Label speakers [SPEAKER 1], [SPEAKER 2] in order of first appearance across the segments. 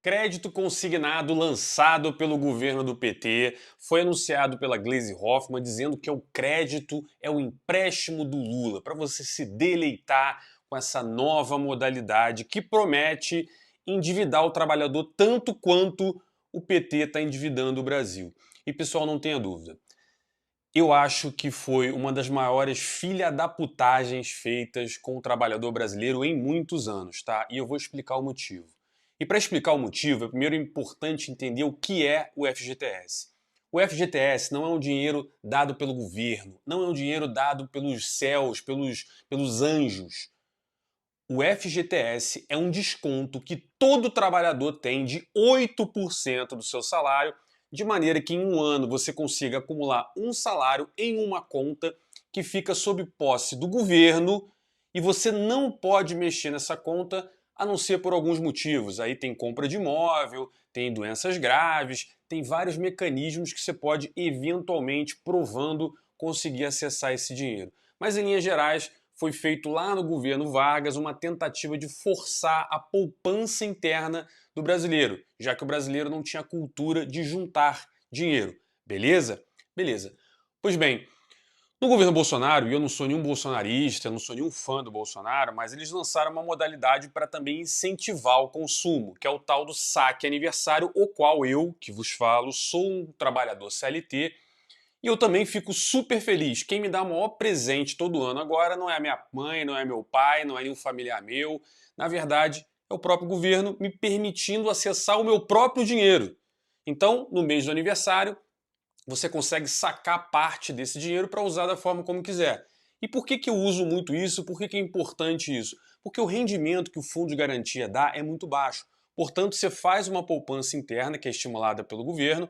[SPEAKER 1] Crédito consignado lançado pelo governo do PT foi anunciado pela Gleisi Hoffmann dizendo que o crédito é o empréstimo do Lula, para você se deleitar com essa nova modalidade que promete endividar o trabalhador tanto quanto o PT está endividando o Brasil. E pessoal, não tenha dúvida, eu acho que foi uma das maiores filha-da-putagens feitas com o trabalhador brasileiro em muitos anos, tá? E eu vou explicar o motivo. E para explicar o motivo, é primeiro importante entender o que é o FGTS. O FGTS não é um dinheiro dado pelo governo, não é um dinheiro dado pelos céus, pelos anjos. O FGTS é um desconto que todo trabalhador tem de 8% do seu salário, de maneira que em um ano você consiga acumular um salário em uma conta que fica sob posse do governo e você não pode mexer nessa conta a não ser por alguns motivos. Aí tem compra de imóvel, tem doenças graves, tem vários mecanismos que você pode eventualmente, provando, conseguir acessar esse dinheiro. Mas em linhas gerais, foi feito lá no governo Vargas uma tentativa de forçar a poupança interna do brasileiro, já que o brasileiro não tinha cultura de juntar dinheiro. Beleza? Beleza. Pois bem, no governo Bolsonaro, e eu não sou nenhum bolsonarista, eu não sou nenhum fã do Bolsonaro, mas eles lançaram uma modalidade para também incentivar o consumo, que é o tal do saque aniversário, o qual eu, que vos falo, sou um trabalhador CLT. E eu também fico super feliz. Quem me dá o maior presente todo ano agora não é a minha mãe, não é meu pai, não é nenhum familiar meu. Na verdade, é o próprio governo me permitindo acessar o meu próprio dinheiro. Então, no mês do aniversário, você consegue sacar parte desse dinheiro para usar da forma como quiser. E por que eu uso muito isso? Por que é importante isso? Porque o rendimento que o fundo de garantia dá é muito baixo. Portanto, você faz uma poupança interna que é estimulada pelo governo,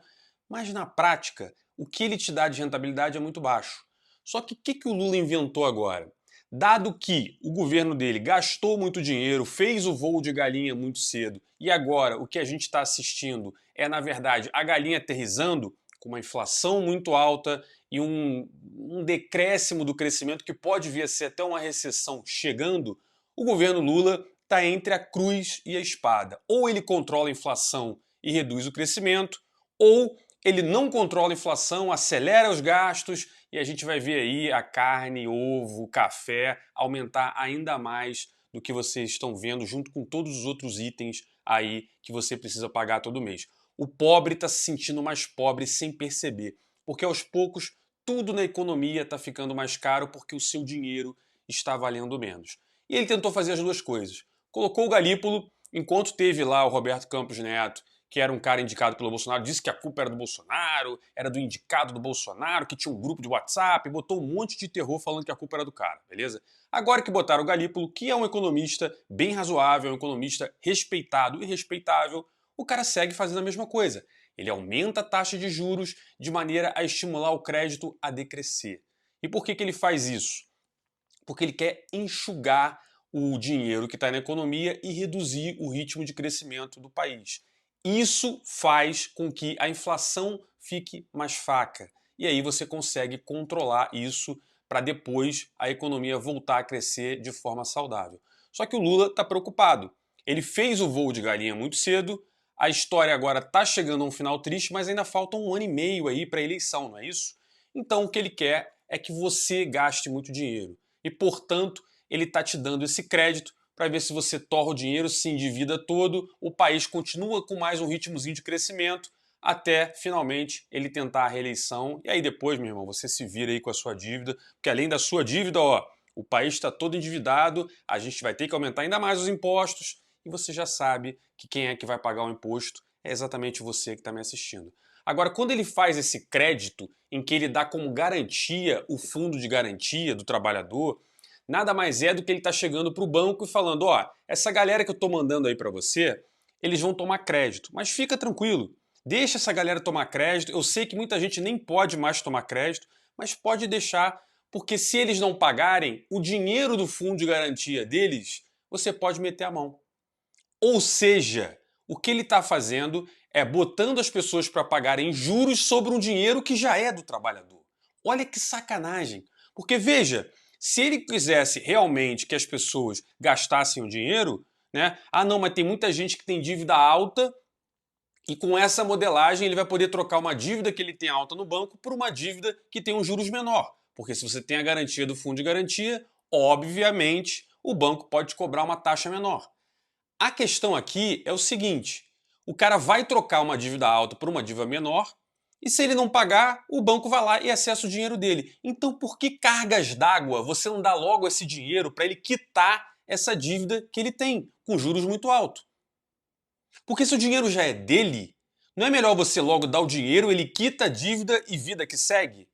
[SPEAKER 1] mas na prática, o que ele te dá de rentabilidade é muito baixo. Só que o que o Lula inventou agora? Dado que o governo dele gastou muito dinheiro, fez o voo de galinha muito cedo, e agora o que a gente está assistindo é, na verdade, a galinha aterrissando, com uma inflação muito alta e um decréscimo do crescimento que pode vir a ser até uma recessão chegando, o governo Lula está entre a cruz e a espada. Ou ele controla a inflação e reduz o crescimento, ou ele não controla a inflação, acelera os gastos e a gente vai ver aí a carne, ovo, café aumentar ainda mais do que vocês estão vendo, junto com todos os outros itens aí que você precisa pagar todo mês. O pobre está se sentindo mais pobre sem perceber, porque aos poucos tudo na economia está ficando mais caro porque o seu dinheiro está valendo menos. E ele tentou fazer as duas coisas. Colocou o galípolo, enquanto teve lá o Roberto Campos Neto, que era um cara indicado pelo Bolsonaro, disse que a culpa era do Bolsonaro, era do indicado do Bolsonaro, que tinha um grupo de WhatsApp, botou um monte de terror falando que a culpa era do cara, beleza? Agora que botaram o Galípolo, que é um economista bem razoável, um economista respeitado e respeitável, o cara segue fazendo a mesma coisa. Ele aumenta a taxa de juros de maneira a estimular o crédito a decrescer. E por que ele faz isso? Porque ele quer enxugar o dinheiro que está na economia e reduzir o ritmo de crescimento do país. Isso faz com que a inflação fique mais fraca. E aí você consegue controlar isso para depois a economia voltar a crescer de forma saudável. Só que o Lula está preocupado. Ele fez o voo de galinha muito cedo, a história agora está chegando a um final triste, mas ainda falta um ano e meio aí para a eleição, não é isso? Então o que ele quer é que você gaste muito dinheiro. E, portanto, ele está te dando esse crédito para ver se você torra o dinheiro, se endivida todo, o país continua com mais um ritmozinho de crescimento, até finalmente ele tentar a reeleição. E aí depois, meu irmão, você se vira aí com a sua dívida, porque além da sua dívida, ó, o país está todo endividado, a gente vai ter que aumentar ainda mais os impostos, e você já sabe que quem é que vai pagar o imposto é exatamente você que está me assistindo. Agora, quando ele faz esse crédito, em que ele dá como garantia o fundo de garantia do trabalhador, nada mais é do que ele está chegando para o banco e falando, ó, essa galera que eu estou mandando aí para você, eles vão tomar crédito. Mas fica tranquilo, deixa essa galera tomar crédito. Eu sei que muita gente nem pode mais tomar crédito, mas pode deixar, porque se eles não pagarem, o dinheiro do fundo de garantia deles, você pode meter a mão. Ou seja, o que ele está fazendo é botando as pessoas para pagarem juros sobre um dinheiro que já é do trabalhador. Olha que sacanagem. Porque veja, se ele quisesse realmente que as pessoas gastassem o dinheiro, né? Ah, não, mas tem muita gente que tem dívida alta E com essa modelagem ele vai poder trocar uma dívida que ele tem alta no banco por uma dívida que tem um juros menor. Porque se você tem a garantia do fundo de garantia, obviamente o banco pode te cobrar uma taxa menor. A questão aqui é o seguinte, o cara vai trocar uma dívida alta por uma dívida menor e se ele não pagar, o banco vai lá e acessa o dinheiro dele. Então por que cargas d'água você não dá logo esse dinheiro para ele quitar essa dívida que ele tem, com juros muito altos? Porque se o dinheiro já é dele, não é melhor você logo dar o dinheiro, ele quita a dívida e vida que segue?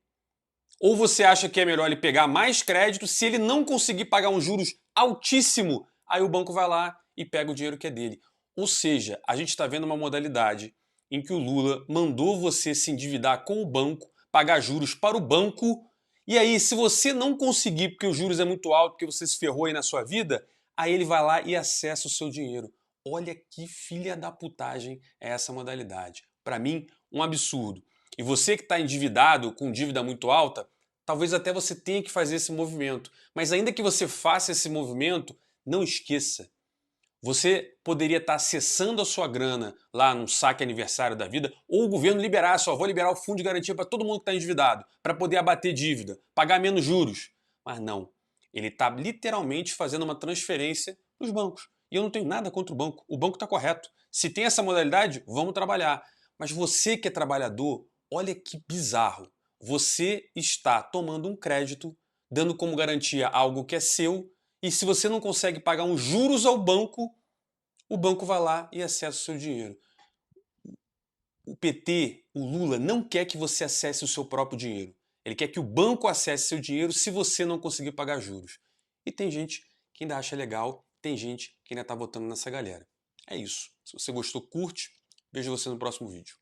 [SPEAKER 1] Ou você acha que é melhor ele pegar mais crédito, se ele não conseguir pagar um juros altíssimo, aí o banco vai lá e pega o dinheiro que é dele? Ou seja, a gente está vendo uma modalidade em que o Lula mandou você se endividar com o banco, pagar juros para o banco, e aí se você não conseguir porque os juros é muito alto, porque você se ferrou aí na sua vida, aí ele vai lá e acessa o seu dinheiro. Olha que filha da putagem é essa modalidade. Para mim, um absurdo. E você que está endividado, com dívida muito alta, talvez até você tenha que fazer esse movimento. Mas ainda que você faça esse movimento, não esqueça. Você poderia estar acessando a sua grana lá num saque aniversário da vida, ou o governo liberar, só vou liberar o fundo de garantia para todo mundo que está endividado, para poder abater dívida, pagar menos juros. Mas não. Ele está literalmente fazendo uma transferência para os bancos. E eu não tenho nada contra o banco. O banco está correto. Se tem essa modalidade, vamos trabalhar. Mas você que é trabalhador, olha que bizarro. Você está tomando um crédito, dando como garantia algo que é seu, e se você não consegue pagar uns juros ao banco, o banco vai lá e acessa o seu dinheiro. O PT, o Lula, não quer que você acesse o seu próprio dinheiro. Ele quer que o banco acesse seu dinheiro se você não conseguir pagar juros. E tem gente que ainda acha legal, tem gente que ainda está votando nessa galera. É isso. Se você gostou, curte. Vejo você no próximo vídeo.